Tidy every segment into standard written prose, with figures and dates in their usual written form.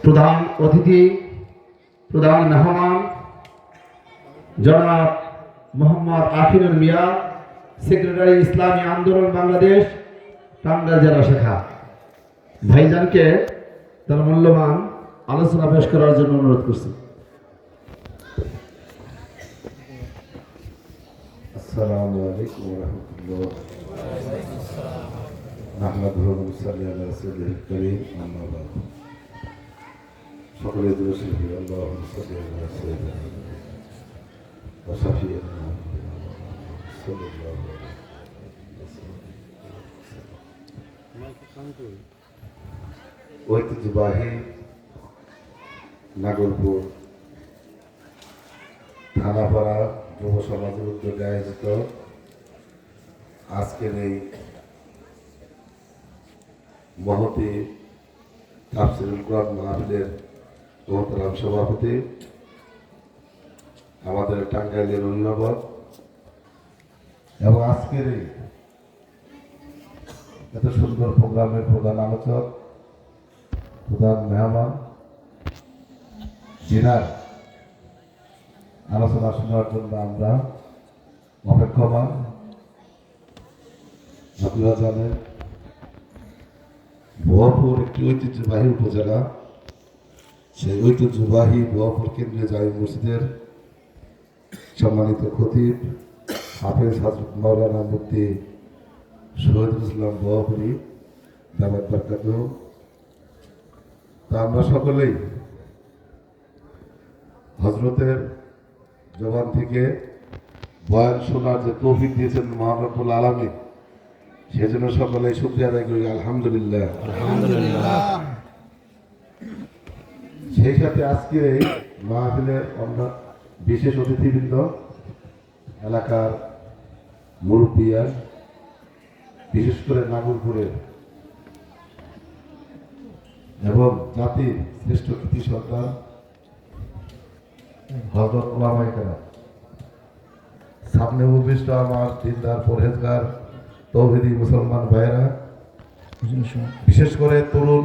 প্রধান অতিথি, প্রধান মেহমান জনাব মোহাম্মদ আফিনুল মিয়া, সেক্রেটারি ইসলামী আন্দোলন বাংলাদেশ টাঙ্গাইল জেলা শাখা, ভাইজানকে তার মূল্যবান আলোচনা পেশ করার জন্য অনুরোধ করছি। আসসালামু আলাইকুম ওয়া রাহমাতুল্লাহ। নাহমাদুহু ওয়া নুসাল্লি আলা রাসূলিল কারীম, আম্মা বা'দ। সকলে দরুদ শরীফ আল্লাহুম্মা সাল্লি আলা সাইয়্যিদিনা ওয়া শাফিঈনা সাল্লাল্লাহু আলাইহি ওয়াসাল্লাম। ঐতিহ্যবাহী নাগরপুর থানাপাড়া যুব সমাজের উদ্যোগে আয়োজিত আজকের এই মহতী তাফসীরুল কুরআন মাহফিলের মোহতারাম সভাপতি, আমাদের টাঙ্গাইলের অভিভাবক এবং আজকের এই এত সুন্দর প্রোগ্রামের প্রধান আলোচক, প্রধান মেহমান, যিনার আলোচনা শোনার জন্য আমরা অপেক্ষমান। আপনারা জানেন ভুয়াপুর একটি ঐতিহ্যবাহী উপজেলা। সেই ঐতিহ্যবাহী ভুয়াপুর কেন্দ্রীয় জামে মসজিদের সম্মানিত খতিব হাফেজ হযরত মাওলানা মুফতি শহীদুল ইসলাম ভুয়াপুরী দামাত বারকাতুহু। তা আমরা সকলেই হযরতের জবান থেকে বয়ান শোনার যে তৌফিক দিয়েছেন মহান রব্বুল আলামিন, সেজন্য সকলেই শুকরিয়া আদায় করি আলহামদুলিল্লাহ। সেই সাথে আজকে এই মাহফিলের অন্য বিশেষ অতিথিবৃন্দ, এলাকার মুরব্বিয়ান, বিশেষ করে নাগরপুরের এবং জাতির শ্রেষ্ঠ কৃতি সন্তান হযরত উলামায়ে কেরাম, সামনে উপবিষ্ট আমার দিনদার পরহেজগার তৌহিদি মুসলমান ভাইয়েরা, বিশেষ করে তরুণ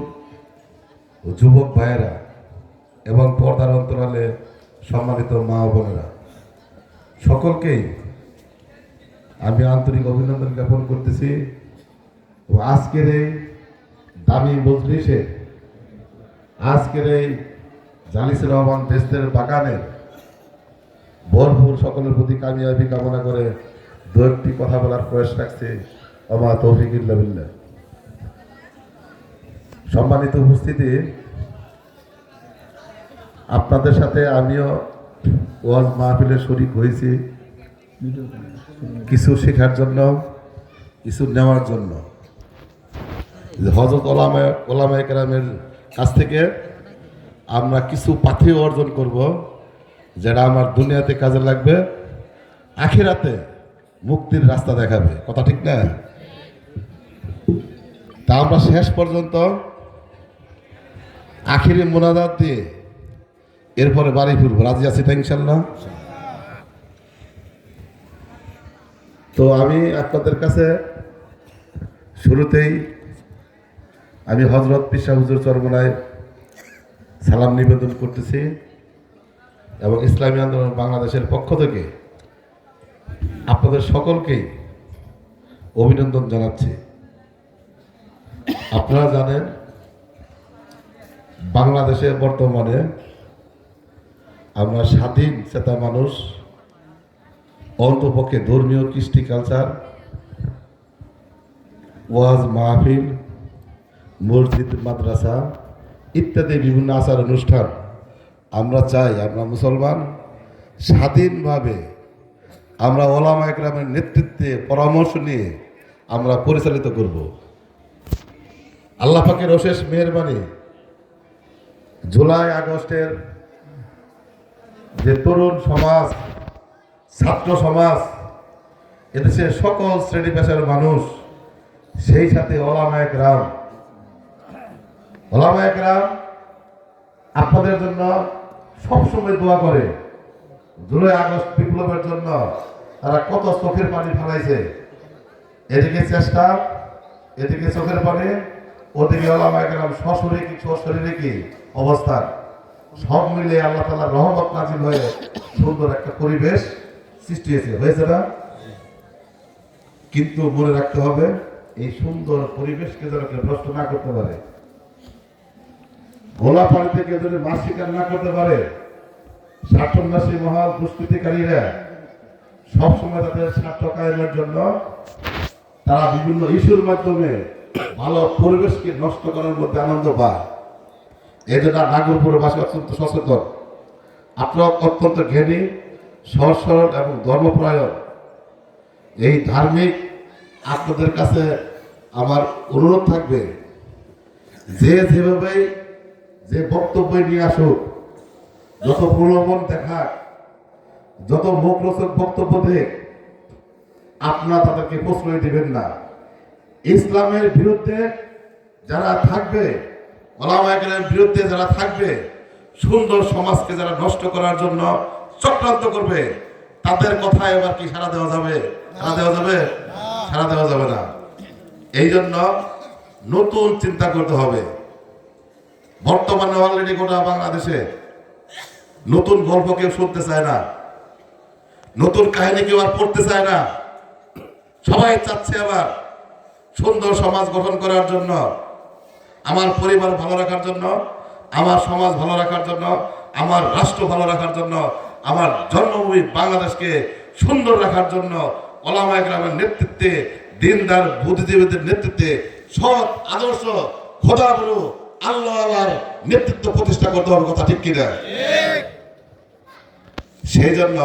ও যুবক ভাইয়েরা এবং পর্দার অন্তরালে সম্মানিত মা বোনেরা, সকলকেই আমি আন্তরিক অভিনন্দন জ্ঞাপন করতেছি। এবং আজকের এই দামি মজলিসে, আজকের এই জালিসুর রহমান বেস্তের বাগানের ভরপুর সকলের প্রতি কামিয়াবি কামনা করে দু একটি কথা বলার প্রয়াস রাখছি। ওমা তৌফিক ইল্লা বিল্লাহ। সম্মানিত উপস্থিতি, আপনাদের সাথে আমিও ওয়াজ মাহফিলে শরীক হয়েছি, কিছু শেখার জন্য, কিছু নেওয়ার জন্য। হযরত উলামায়ে কেরামের কাছ থেকে আমরা কিছু পাথেয় অর্জন করব, যেটা আমার দুনিয়াতে কাজে লাগবে, আখিরাতে মুক্তির রাস্তা দেখাবে। কথা ঠিক না? তা আমরা শেষ পর্যন্ত আখিরি মোনাজাত দিয়ে এরপরে বাড়ি ফিরবো। রাজি আছি তো ইনশাল্লাহ? তো আমি আপনাদের কাছে শুরুতেই আমি হযরত পীর সাহেব হুজুর চরমোনায় সালাম নিবেদন করতেছি এবং ইসলামী আন্দোলন বাংলাদেশের পক্ষ থেকে আপনাদের সকলকেই অভিনন্দন জানাচ্ছি। আপনারা জানেন বাংলাদেশে বর্তমানে আমরা স্বাধীন চেতা মানুষ, অন্তপক্ষে ধর্মীয় কৃষ্টি কালচার, ওয়াজ মাহফিল, মসজিদ মাদ্রাসা ইত্যাদি বিভিন্ন আচার অনুষ্ঠান আমরা চাই আমরা মুসলমান স্বাধীনভাবে আমরা উলামায়ে কেরামের নেতৃত্বে পরামর্শ নিয়ে আমরা পরিচালিত করব। আল্লাহ পাকের অশেষ মেহেরবানি, জুলাই আগস্টের যে তরুণ সমাজ, ছাত্র সমাজ, এদেশের সকল শ্রেণী পেশার মানুষ, সেই সাথে উলামায়ে কেরাম আপনাদের জন্য সবসময় দোয়া করে। জুলাই আগস্ট বিপ্লবের জন্য তারা কত চোখের পানি ফেলাইছে, এদিকে চেষ্টা, এদিকে চোখের পানি, ওদিকে ওলামায়ে কেরাম সশরীরে কি অবস্থান, সব মিলে আল্লাহ তাআলার রহমত নাজিল হয়ে সুন্দর একটা পরিবেশ সৃষ্টি হয়েছে না? কিন্তু মনে রাখতে হবে এই সুন্দর পরিবেশকে যেন কেউ নষ্ট না করতে পারে, গোলাপাড়ি থেকে যদি মাছ শিকার না করতে পারে। স্বার্থন্যাসী মহল দুষ্কৃতিকারীরা সবসময় তাদের স্বার্থ কায়েমের জন্য তারা বিভিন্ন ইস্যুর মাধ্যমে ভালো পরিবেশকে নষ্ট করার মধ্যে আনন্দ পায়। এই জন্য নাগরপুরবাসী অত্যন্ত সচেতন, আপনারা অত্যন্ত জ্ঞানী, সহজ সরল এবং ধর্মপরায়ণ। এই ধার্মিক আপনাদের কাছে আমার অনুরোধ থাকবে, যে যেভাবে যে বক্তব্য নিয়ে আসুক, যত প্রলোভন দেখাক, যত মুখরোচক বক্তব্য দেখ, আপনারা তাদেরকে প্রশ্রয় দিবেন না। ইসলামের বিরুদ্ধে যারা থাকবে, ওলামায়ে কেরামের বিরুদ্ধে যারা থাকবে, সুন্দর সমাজকে যারা নষ্ট করার জন্য চক্রান্ত করবে, তাদের কথায় এবার কি সাড়া দেওয়া যাবে? সাড়া দেওয়া যাবে? সাড়া দেওয়া যাবে না। এই জন্য নতুন চিন্তা করতে হবে। বর্তমানে অলরেডি গোটা বাংলাদেশে নতুন গল্প কেউ শুনতে চায় না, নতুন কাহিনী কেউ আর পড়তে চায় না। সবাই চাচ্ছে আবার সুন্দর সমাজ গঠন করার জন্য, আমার পরিবার ভালো রাখার জন্য, আমার সমাজ ভালো রাখার জন্য, আমার রাষ্ট্র ভালো রাখার জন্য, আমার জন্মভূমি বাংলাদেশকে সুন্দর রাখার জন্য ওলামায়ে কেরামের নেতৃত্বে, দিনদার বুদ্ধিজীবীদের নেতৃত্বে, সৎ আদর্শ খোদাবুরু আল্লাহর নেতৃত্ব প্রতিষ্ঠা করতে হবে। কথা ঠিক কিনা? সেই জন্য